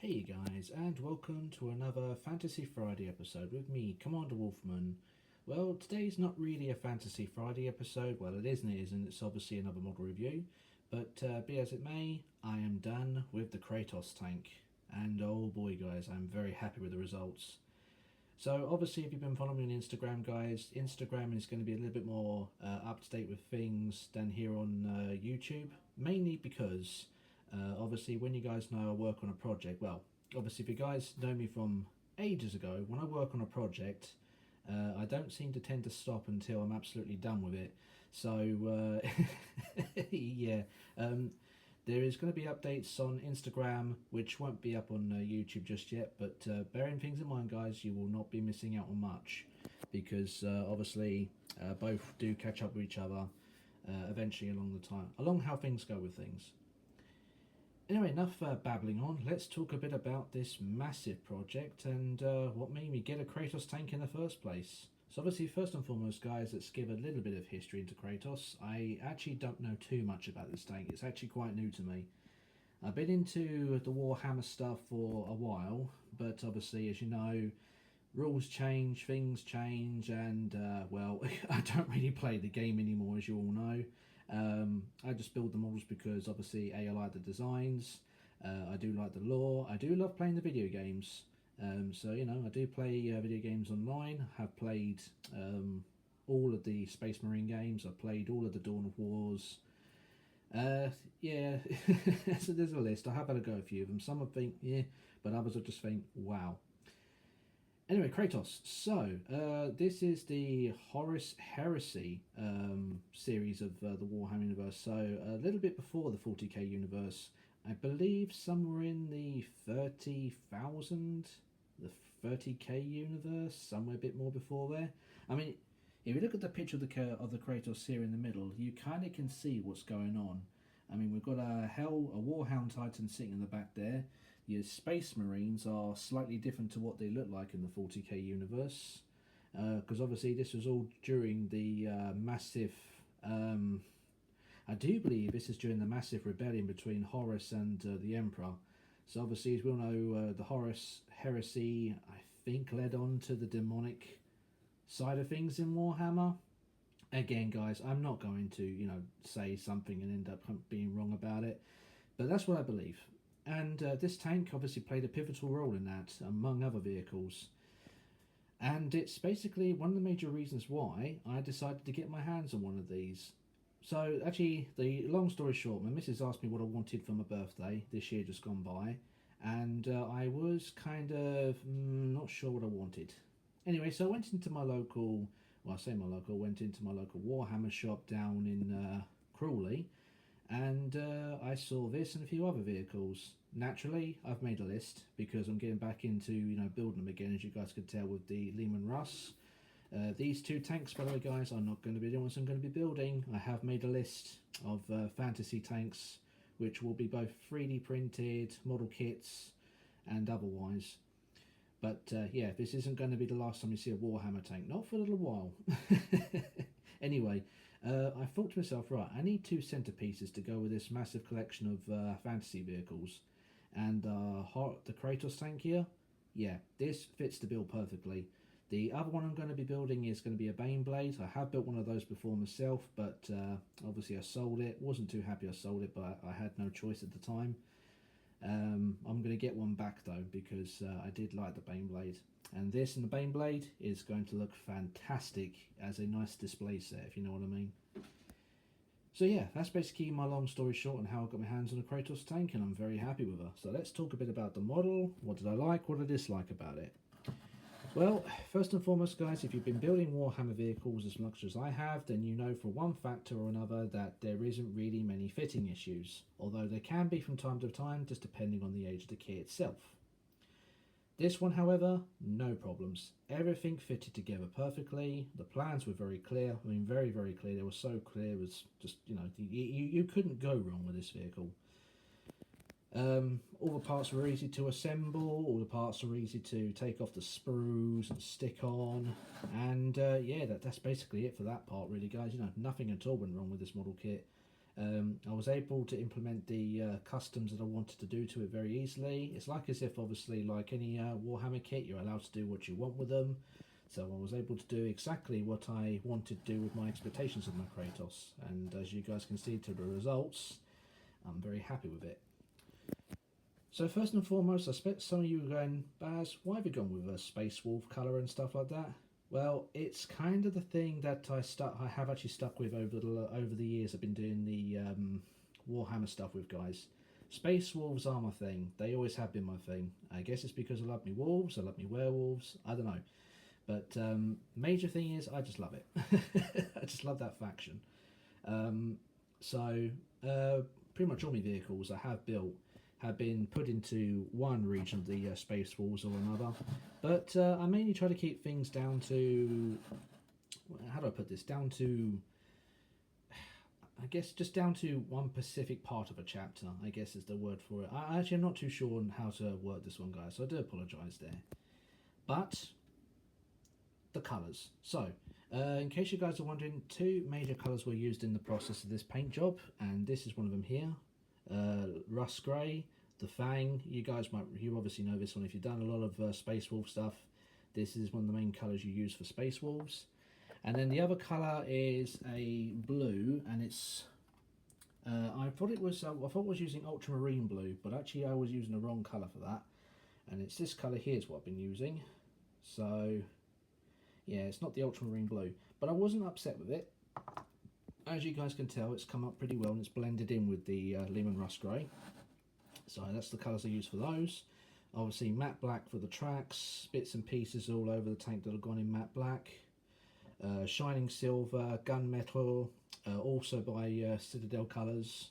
Hey guys, and welcome to another Fantasy Friday episode with me, Commander Wolfman. Well, today's not really a Fantasy Friday episode. Well, it is and it isn't. It's obviously another model review. But be as it may, I am done with the Kratos tank. And oh boy, guys, I'm very happy with the results. So, obviously, if you've been following me on Instagram, guys, Instagram is going to be a little bit more up to date with things than here on YouTube. Mainly because, obviously, when you guys know I work on a project, well, obviously, if you guys know me from ages ago, when I work on a project, I don't seem to tend to stop until I'm absolutely done with it. So, yeah. There is going to be updates on Instagram, which won't be up on YouTube just yet. But bearing things in mind, guys, you will not be missing out on much, because obviously both do catch up with each other eventually along how things go with things. Anyway, enough babbling on. Let's talk a bit about this massive project and what made me get a Kratos tank in the first place. So obviously, first and foremost, guys, let's give a little bit of history into Kratos. I actually don't know too much about this tank. It's actually quite new to me. I've been into the Warhammer stuff for a while, but obviously, as you know, rules change, things change, and well, I don't really play the game anymore, as you all know. I just build the models because obviously, A, I like the designs, I do like the lore, I do love playing the video games. So, you know, I do play video games online, have played all of the Space Marine games, I've played all of the Dawn of Wars. Yeah, so there's a list. I have had a go a few of them. Some I think, yeah, but others I just think, wow. Anyway, Kratos. So, this is the Horus Heresy series of the Warhammer universe. So, a little bit before the 40k universe. I believe somewhere in the 30,000, the 30k universe, somewhere a bit more before there. I mean, if you look at the picture of the Kratos here in the middle, you kind of can see what's going on. I mean, we've got a Warhound Titan sitting in the back there. Your Space Marines are slightly different to what they look like in the 40k universe, because obviously this was all during the massive. I do believe this is during the massive rebellion between Horus and the Emperor. So obviously, as we all know, the Horus heresy, I think, led on to the demonic side of things in Warhammer. Again, guys, I'm not going to, say something and end up being wrong about it, but that's what I believe. And this tank obviously played a pivotal role in that, among other vehicles. And it's basically one of the major reasons why I decided to get my hands on one of these. So, actually, the long story short, my missus asked me what I wanted for my birthday this year just gone by, and I was kind of not sure what I wanted. Anyway, so I went into my local, well, I say my local, I went into my local Warhammer shop down in Crawley, and I saw this and a few other vehicles. Naturally, I've made a list because I'm getting back into building them again, as you guys could tell with the Lehman Russ. These two tanks, by the way, guys, are not going to be the ones I'm going to be building. I have made a list of fantasy tanks, which will be both 3D printed, model kits, and otherwise. But yeah, this isn't going to be the last time you see a Warhammer tank, not for a little while. Anyway, I thought to myself, right, I need two centerpieces to go with this massive collection of fantasy vehicles. And the Kratos tank here, yeah, this fits the bill perfectly. The other one I'm going to be building is going to be a Baneblade. I have built one of those before myself, but obviously I sold it. Wasn't too happy I sold it, but I had no choice at the time. I'm going to get one back though, because I did like the Baneblade. And this and the Baneblade is going to look fantastic as a nice display set, if you know what I mean. So yeah, that's basically my long story short on how I got my hands on a Kratos tank, and I'm very happy with her. So let's talk a bit about the model. What did I like? What did I dislike about it? Well, first and foremost, guys, if you've been building Warhammer vehicles as much as I have, then you know for one factor or another that there isn't really many fitting issues, although there can be from time to time, just depending on the age of the kit itself. This one, however, no problems. Everything fitted together perfectly. The plans were very clear. I mean, very, very clear. They were so clear, it was just, you couldn't go wrong with this vehicle. All the parts were easy to assemble, all the parts were easy to take off the sprues and stick on, and yeah, that's basically it for that part really, guys. Nothing at all went wrong with this model kit. I was able to implement the customs that I wanted to do to it very easily. It's like as if, obviously, like any Warhammer kit, you're allowed to do what you want with them. So I was able to do exactly what I wanted to do with my expectations of my Kratos. And as you guys can see to the results, I'm very happy with it. So first and foremost, I expect some of you are going, Baz, why have you gone with a Space Wolf colour and stuff like that? Well, it's kind of the thing that I have actually stuck with over the years. I've been doing the Warhammer stuff with guys. Space Wolves are my thing. They always have been my thing. I guess it's because I love me wolves, I love me werewolves, I don't know. But major thing is, I just love it. I just love that faction. So pretty much all my vehicles I have built have been put into one region of the Space Wolves or another. But I mainly try to keep things down to, how do I put this, down to, I guess just down to one specific part of a chapter, I guess is the word for it. I'm not too sure on how to word this one, guys, so I do apologise there. But the colours. So, in case you guys are wondering, two major colours were used in the process of this paint job, and this is one of them here. Rust Grey, the Fang. You obviously know this one if you've done a lot of Space Wolf stuff. This is one of the main colours you use for Space Wolves. And then the other colour is a blue, and it's I thought it was using ultramarine blue, but actually I was using the wrong colour for that. And it's this colour here is what I've been using. So yeah, it's not the ultramarine blue, but I wasn't upset with it. As you guys can tell, it's come up pretty well and it's blended in with the Lehman Rust Grey. So that's the colours I use for those. Obviously matte black for the tracks, bits and pieces all over the tank that have gone in matte black. Shining silver, gunmetal, also by Citadel Colours.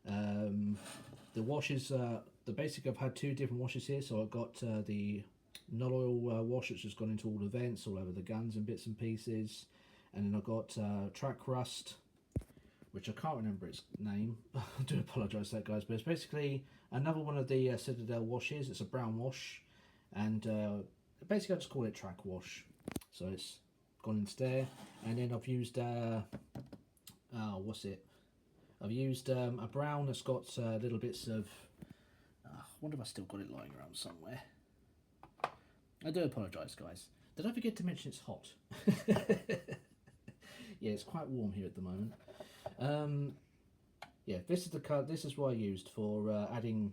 The washes, I've had two different washes here, so I've got the non-oil wash which has gone into all the vents, all over the guns and bits and pieces. And then I've got track rust, which I can't remember its name. I do apologise for that, guys, but it's basically another one of the Citadel washes. It's a brown wash, and basically I just call it track wash. So it's gone into there, and then I've used I've used a brown that's got little bits of. I wonder if I still got it lying around somewhere. I do apologise, guys. Did I forget to mention it's hot? Yeah, it's quite warm here at the moment. Yeah, this is the color. This is what I used for adding,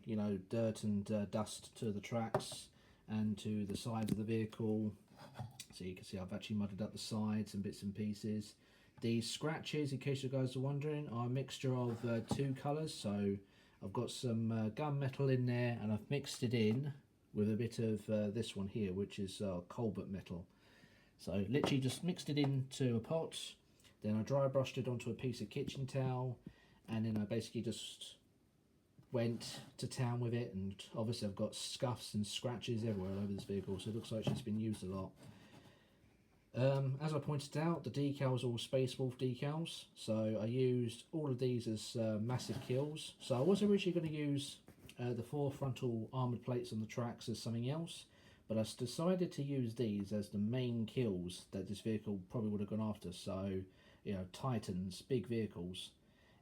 dirt and dust to the tracks and to the sides of the vehicle. So you can see I've actually mudded up the sides and bits and pieces. These scratches, in case you guys are wondering, are a mixture of two colours. So I've got some gunmetal in there, and I've mixed it in with a bit of this one here, which is cobalt metal. So literally just mixed it into a pot. Then I dry brushed it onto a piece of kitchen towel, and then I basically just went to town with it. And obviously I've got scuffs and scratches everywhere all over this vehicle, so it looks like it's been used a lot. As I pointed out, the decals are all Space Wolf decals, so I used all of these as massive kills. So I was originally going to use the 4 frontal armoured plates on the tracks as something else, but I decided to use these as the main kills that this vehicle probably would have gone after. So, Titans, big vehicles.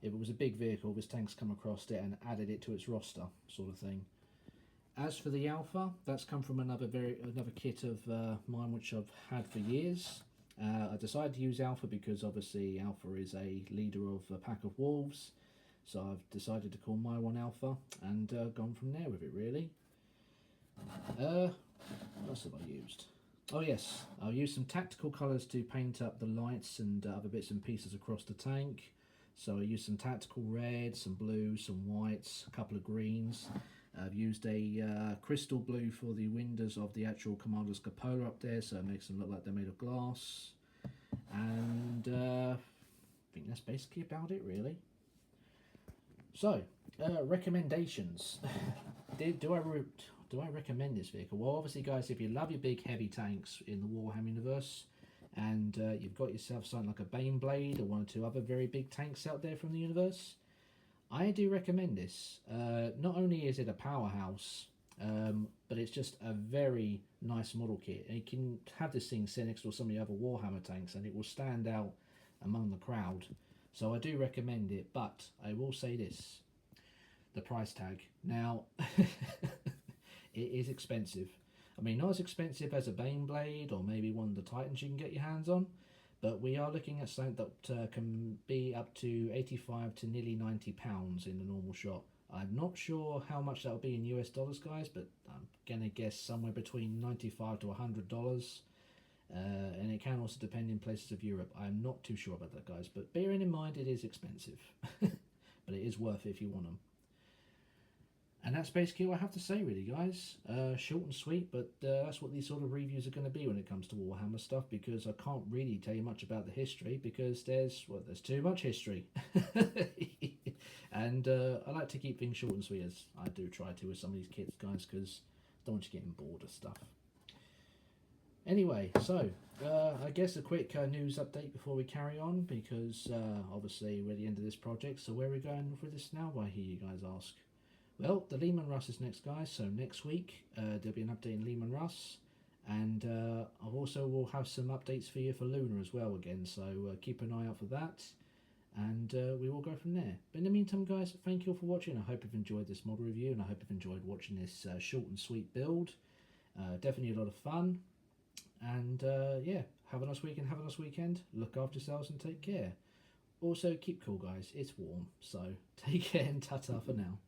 If it was a big vehicle, this tank's come across it and added it to its roster, sort of thing. As for the Alpha, that's come from another kit of mine which I've had for years. I decided to use Alpha because obviously Alpha is a leader of a pack of wolves, so I've decided to call my one Alpha and gone from there with it, really. What else have I used? Oh yes, I'll use some tactical colours to paint up the lights and other bits and pieces across the tank. So I used some tactical reds, some blues, some whites, a couple of greens. I've used a crystal blue for the windows of the actual Commander's cupola up there, so it makes them look like they're made of glass. And I think that's basically about it, really. So, recommendations. Do I recommend this vehicle? Well, obviously, guys, if you love your big heavy tanks in the Warhammer universe, and you've got yourself something like a Baneblade or one or two other very big tanks out there from the universe, I do recommend this. Not only is it a powerhouse, but it's just a very nice model kit. And you can have this thing sit next to some of the other Warhammer tanks and it will stand out among the crowd. So I do recommend it, but I will say this, the price tag. Now, it is expensive. I mean, not as expensive as a Baneblade or maybe one of the Titans you can get your hands on, but we are looking at something that can be up to 85 to nearly £90 in the normal shop. I'm not sure how much that'll be in US dollars, guys, but I'm gonna guess somewhere between $95 to $100. And it can also depend in places of Europe. I'm not too sure about that, guys, but bearing in mind it is expensive, but it is worth it if you want them. And that's basically what I have to say, really, guys. Short and sweet, but that's what these sort of reviews are going to be when it comes to Warhammer stuff, because I can't really tell you much about the history, because there's too much history. And I like to keep things short and sweet, as I do try to with some of these kits, guys, because I don't want you getting bored of stuff. Anyway, so I guess a quick news update before we carry on, because obviously we're at the end of this project, so where are we going with this now, I hear you guys ask? Well, the Lehman Russ is next, guys, so next week there'll be an update in Lehman Russ, and I also will have some updates for you for Lunar as well again, so keep an eye out for that, and we will go from there. But in the meantime, guys, thank you all for watching. I hope you've enjoyed this model review, and I hope you've enjoyed watching this short and sweet build. Definitely a lot of fun, and yeah, have a nice weekend, have a nice weekend, look after yourselves and take care. Also, keep cool, guys, it's warm, so take care and ta-ta for now.